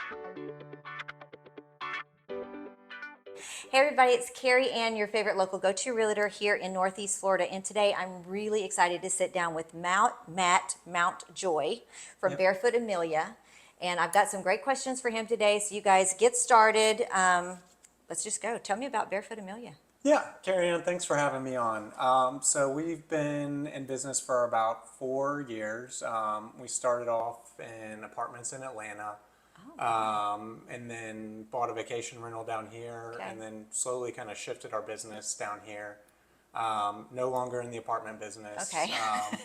Hey everybody, it's Carrie Ann, your favorite local go-to realtor here in Northeast Florida. And today I'm really excited to sit down with Matt Mountjoy from Yep. Barefoot Amelia. And I've got some great questions for him today. So you guys get started. Let's just go. Tell me about Barefoot Amelia. Yeah, Carrie Ann, thanks for having me on. So we've been in business for about 4 years. We started off in apartments in Atlanta, and then bought a vacation rental down here, Okay. and then slowly kind of shifted our business down here. No longer in the apartment business. Okay.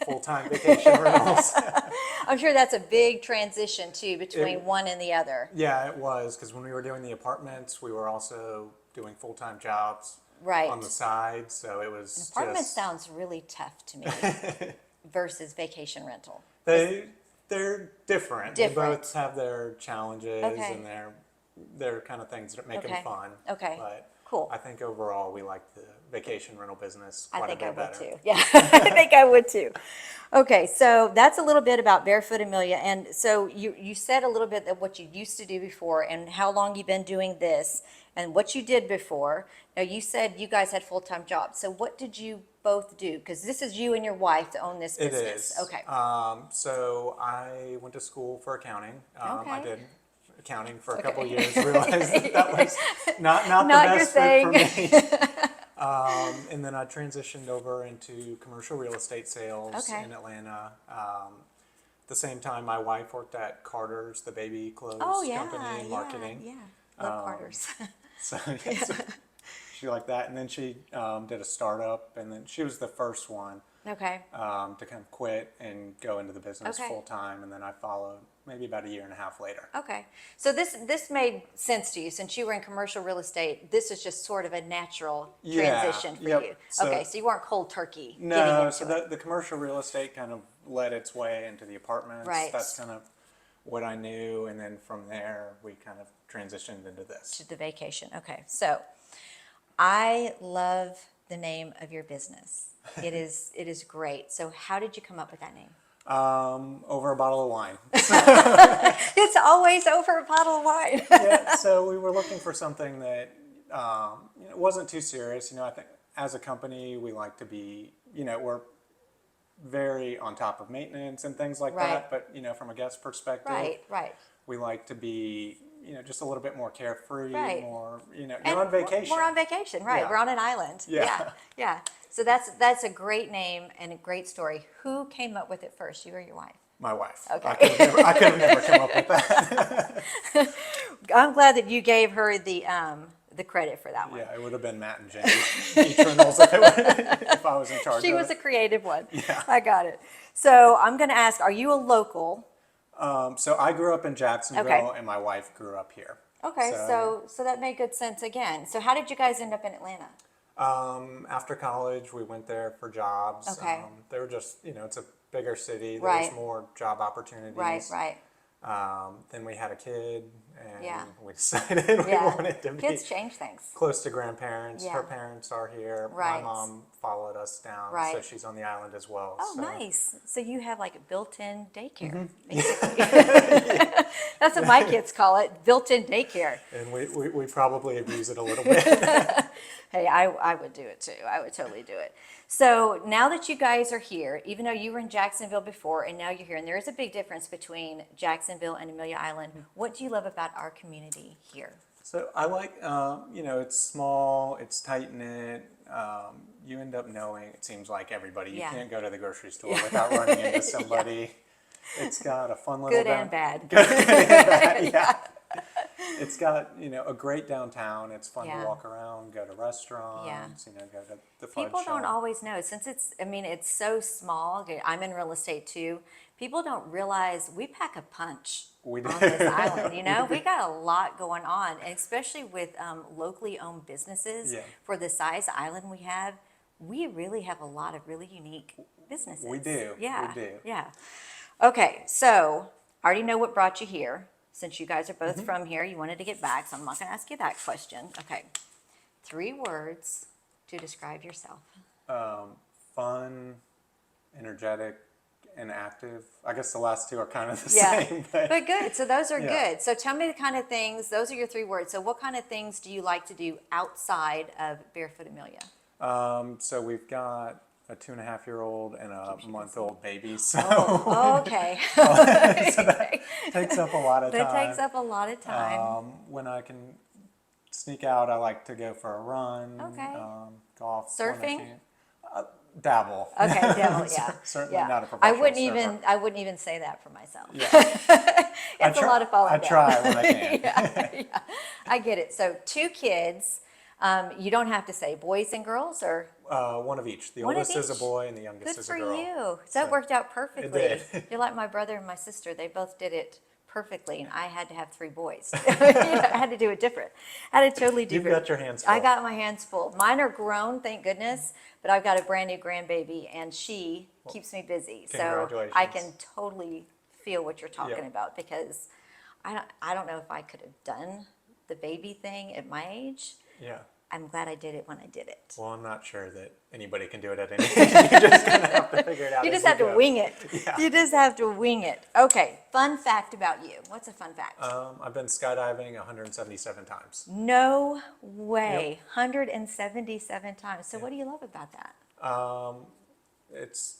Full-time vacation rentals. I'm sure that's a big transition too between It- one and the other. Yeah, it was, because when we were doing the apartments, we were also doing full-time jobs Right. on the side, so it was Apartment just sounds really tough to me versus vacation rental. they're different. They Different. both have their challenges Okay. and their kind of things that make Okay. them fun. Okay. But Cool. I think overall we like the vacation rental business I quite think a I bit would better. too. Yeah, I think I would too. Okay, so that's a little bit about Barefoot Amelia. And so you said a little bit of what you used to do before and how long you've been doing this and what you did before. Now, you said you guys had full-time jobs. So what did you both do? Because this is you and your wife to own this It business. is. Okay. So I went to school for accounting. I Okay. did accounting for a Okay. couple of years. Realized that was not the Not your best fit for thing. me. And then I transitioned over into commercial real estate sales Okay. in Atlanta. At the same time, my wife worked at Carter's, the baby clothes Oh, yeah, company in marketing. Yeah. Love Carter's. So, yeah, so she liked that. And then she did a startup, and then she was the first one Okay. to kind of quit and go into the business Okay. full time. And then I followed maybe about a year and a half later. Okay. So this made sense to you since you were in commercial real estate. This is just sort of a natural Yeah, transition for yep. you. So- Okay, so you weren't cold turkey getting No, into so it. the commercial real estate kind of led its way into the apartments. Right. That's kind of what I knew, and then from there we kind of transitioned into this. To the vacation. Okay. So I love the name of your business. It is great. So how did you come up with that name? Over a bottle of wine. It's always over a bottle of wine. Yeah, so we were looking for something that wasn't too serious. I think as a company we like to be, we're very on top of maintenance and things like Right. that. But from a guest perspective, Right. we like to be, just a little bit more carefree, Right. more, you're And on vacation. We're on vacation, right? Yeah. We're on an island. Yeah. Yeah. So that's a great name and a great story. Who came up with it first, you or your wife? My wife. Okay. I could have never come up with that. I'm glad that you gave her the credit for that one. Yeah, it would have been Matt and Jenny Eternals if I was in charge She of was a it. creative one. Yeah. I got it. So I'm going to ask, are you a local? So I grew up in Jacksonville, Okay. and my wife grew up here. Okay, so that made good sense again. So how did you guys end up in Atlanta? After college, we went there for jobs. Okay. They were just, it's a bigger city. There Right. was more job opportunities. Right. Then we had a kid, and Yeah. we decided we Yeah. wanted to be Kids change things. close to grandparents. Yeah. Her parents are here. Right. My mom followed us down, Right. so she's on the island as well. Oh, so. nice. So you have like a built-in daycare, Mm-hmm. basically. That's what my kids call it, built-in daycare. And we probably abuse it a little bit. Hey, I would do it too. I would totally do it. So now that you guys are here, even though you were in Jacksonville before and now you're here, and there is a big difference between Jacksonville and Amelia Island, what do you love about our community here? So I like, it's small, it's tight knit. You end up knowing, it seems like everybody. You Yeah. can't go to the grocery store without running into somebody. It's got a fun little Good and bad. yeah. It's got, a great downtown. It's fun Yeah. to walk around, go to restaurants, go to the fudge People don't shop. always know, since it's so small. Okay, I'm in real estate too. People don't realize we pack a punch We on do. this island. We got a lot going on, and especially with locally owned businesses. Yeah. For the size island we have, we really have a lot of really unique businesses. We do. Yeah. We do. Yeah. Okay, so I already know what brought you here. Since you guys are both Mm-hmm. from here, you wanted to get back, so I'm not going to ask you that question. Okay. 3 words to describe yourself. Fun, energetic, and active. I guess the last two are kind of the Yeah, same. but good. So those are Yeah. good. So tell me the kind of things, those are your three words. So what kind of things do you like to do outside of Barefoot Amelia? So we've got a 2.5-year-old and a month-old baby. So, Oh, okay. so that takes up a lot of time. That takes up a lot of time. When I can sneak out, I like to go for a run. Okay. Golf. Surfing? When I can. Dabble. Okay, devil, yeah. Certainly Yeah. not a professional surfer. I wouldn't even say that for myself. Yeah. It's a lot of falling I down. try when I can. Yeah, I get it. So 2 kids, you don't have to say boys and girls or One of each. The One of oldest is a each? boy and the youngest good is a for girl. you. So that worked out perfectly. did. You're like my brother and my sister. They both did it perfectly, and I had to have 3 boys. I had to do it different. I had to totally do You've it. got your hands full. I got my hands full. Mine are grown, thank goodness, but I've got a brand new grandbaby, and she keeps me busy. So congratulations. I can totally feel what you're talking Yep. about, because I don't know if I could have done the baby thing at my age. Yeah. I'm glad I did it when I did it. Well, I'm not sure that anybody can do it at any age. You're just going to have to figure it out. You as just have to go. wing it. Yeah. You just have to wing it. Okay, fun fact about you. What's a fun fact? I've been skydiving 177 times. No way. 177 times. So what do you love about that? It's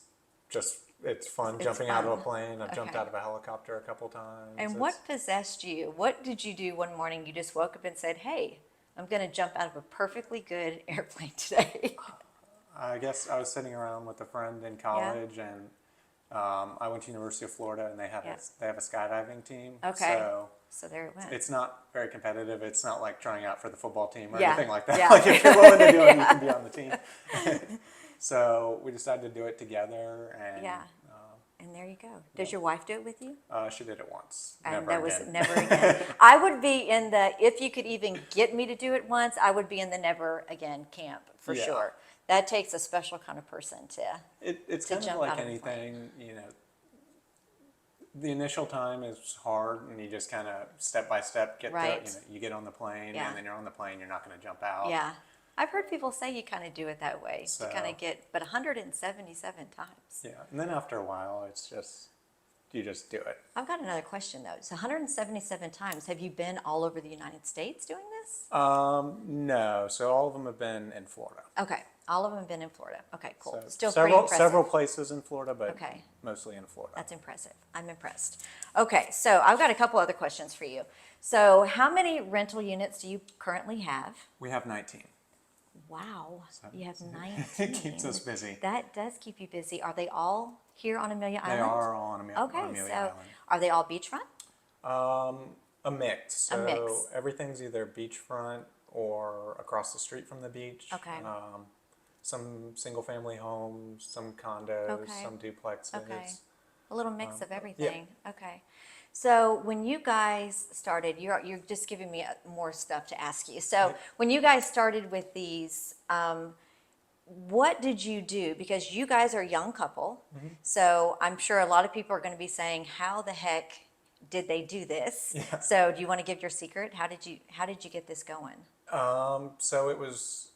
fun It's jumping out of a fun. plane. I've jumped Okay. out of a helicopter a couple times. And what possessed you? What did you do one morning? You just woke up and said, hey, I'm going to jump out of a perfectly good airplane today. I guess I was sitting around with a friend in college, and I went to University of Florida, and they have a skydiving team. Okay. So there it went. It's not very competitive. It's not like trying out for the football team or Yeah. anything like that. Yeah. Like if you're willing to do it, you can be on the team. So we decided to do it together, and Yeah. And there you go. Does your wife do it with you? she did it once. And Never that was again. never again. I would be in the, if you could even get me to do it once, I would be in the never again camp for Yeah. sure. That takes a special kind of person to. It's to kind of jump like out of a plane. anything, you know. The initial time is hard, and you just kind of step by step get Right. to, you get on the plane, Yeah. and then you're on the plane. You're not going to jump out. Yeah. I've heard people say you kind of do it that way to kind So- of get, but 177 times. Yeah, and then after a while, it's just you just do it. I've got another question though. So 177 times, have you been all over the United States doing this? No, so all of them have been in Florida. Okay. All of them have been in Florida. Okay, cool. So Still pretty impressive. several places in Florida, but Okay. mostly in Florida. That's impressive. I'm impressed. Okay, so I've got a couple other questions for you. So how many rental units do you currently have? We have 19. Wow, you have It 19. keeps us busy. That does keep you busy. Are they all here on Amelia They Island? are all on Okay, Amelia so Island. are they all beachfront? A mix. So A mix. everything's either beachfront or across the street from the beach. Okay. Some single-family homes, some condos, Okay. some duplexes. Okay. A little mix of everything. Okay. So when you guys started, you're just giving me more stuff to ask you. So when you guys started with these, what did you do? Because you guys are a young couple, so I'm sure a lot of people are going to be saying, "How the heck did they do this?" Yeah. So do you want to give your secret? How did you get this going? So it was,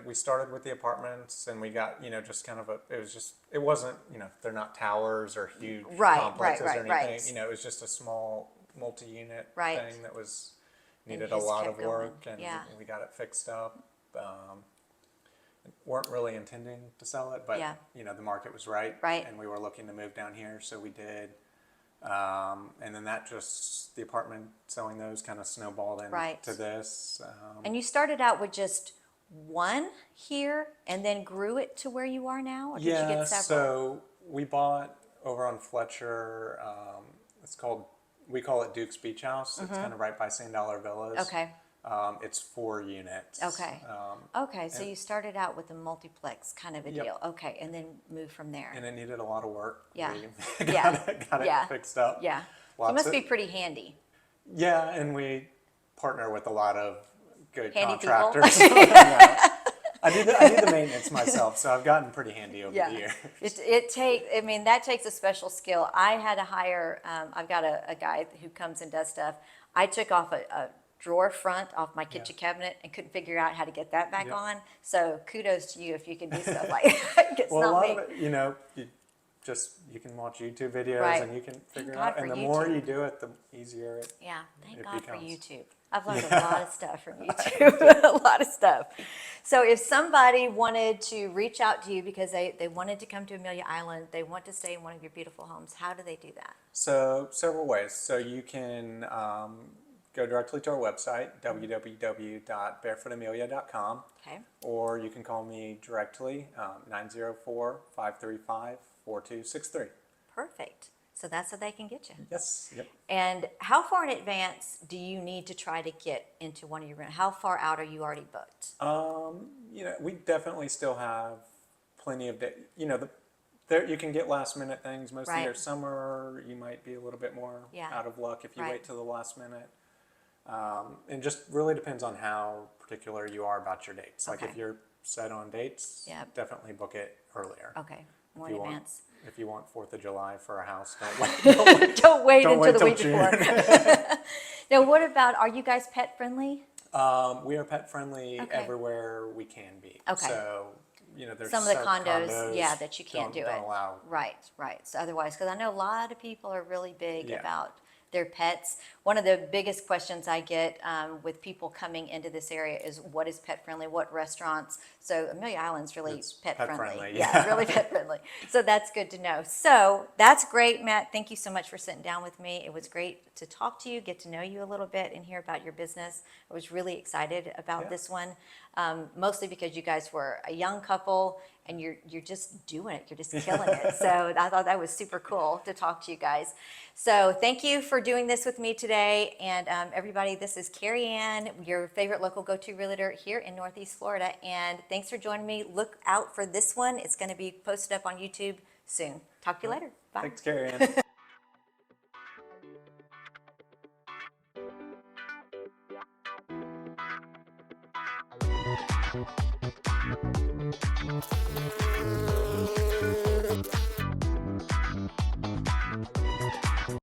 we started with the apartments, and we got, just kind of it wasn't, they're not towers or huge Right, complexes right, or anything. right. It was just a small multi-unit Right. thing that was And needed you a just lot kept of work, going. and Yeah. we got it fixed up. Weren't really intending to sell it, but Yeah. the market was right, Right. and we were looking to move down here, so we did. And then the apartment selling those kind of snowballed Right. into this. And you started out with just one here, and then grew it to where you are now, or did you get several? So we bought over on Fletcher. We call it Duke's Beach House. It's kind of right by Sand Dollar Villas. Mm-hmm. Okay. It's 4 units. Okay. Okay, so you started out with a multiplex kind of a Yep. deal. Okay, and then moved from there. And it needed a lot of work. Yeah. We Yeah. got Yeah. it fixed up. Yeah. So it Lots must of- be pretty handy. Yeah, and we partner with a lot of good Handy people. contractors. Yeah. I do the maintenance myself, so I've gotten pretty handy over the years. That takes a special skill. I had to hire, I've got a guy who comes and does stuff. I took off a drawer front off my kitchen cabinet and couldn't figure out how to get that back Yep. on. So kudos to you if you can do stuff like that. It's Well, a not lot me. of it, you just, you can watch YouTube videos Right. and you can figure it God out. for And the more YouTube. you do it, the easier it. Yeah, thank It God for becomes. YouTube. I've learned a lot of stuff from YouTube, a lot of stuff. So if somebody wanted to reach out to you because they wanted to come to Amelia Island, they want to stay in one of your beautiful homes, how do they do that? So several ways. So you can go directly to our website, www.barefootamelia.com, Okay, or you can call me directly, 904-535-4263. perfect. So that's how they can get you. Yes, yep. And how far in advance do you need to try to get into one of your rooms? How far out are you already booked? We definitely still have plenty of there you can get last minute things. Most of the Right. year, summer, you might be a little bit more Yeah. out of luck if you Right. wait till the last minute. And just really depends on how particular you are about your dates. Like if Okay. you're set on dates, Yep. definitely book it earlier. Okay, more If in you advance. if you want 4th of July for a house, don't wait. Don't wait Don't until wait the till week June. before. Now, what about, are you guys pet friendly? We are pet friendly Okay. everywhere we can be. Okay. So, there's Some of the certain condos, yeah, that you can't do don't it. allow. Right, right. So otherwise, because I know a lot of people are really big Yeah. about their pets. One of the biggest questions I get with people coming into this area is what is pet friendly, what restaurants? So Amelia Island's really It's pet pet friendly. friendly, Yeah, yeah. really pet friendly. So that's good to know. So that's great, Matt. Thank you so much for sitting down with me. It was great to talk to you, get to know you a little bit, and hear about your business. I was really excited about Yeah. this one, mostly because you guys were a young couple and you're just doing it. You're just killing it. So I thought that was super cool to talk to you guys. So thank you for doing this with me today. And everybody, this is Carrie Ann, your favorite local go-to realtor here in Northeast Florida. And thanks for joining me. Look out for this one. It's going to be posted up on YouTube soon. Talk to you later. Bye. Thanks, Carrie Ann.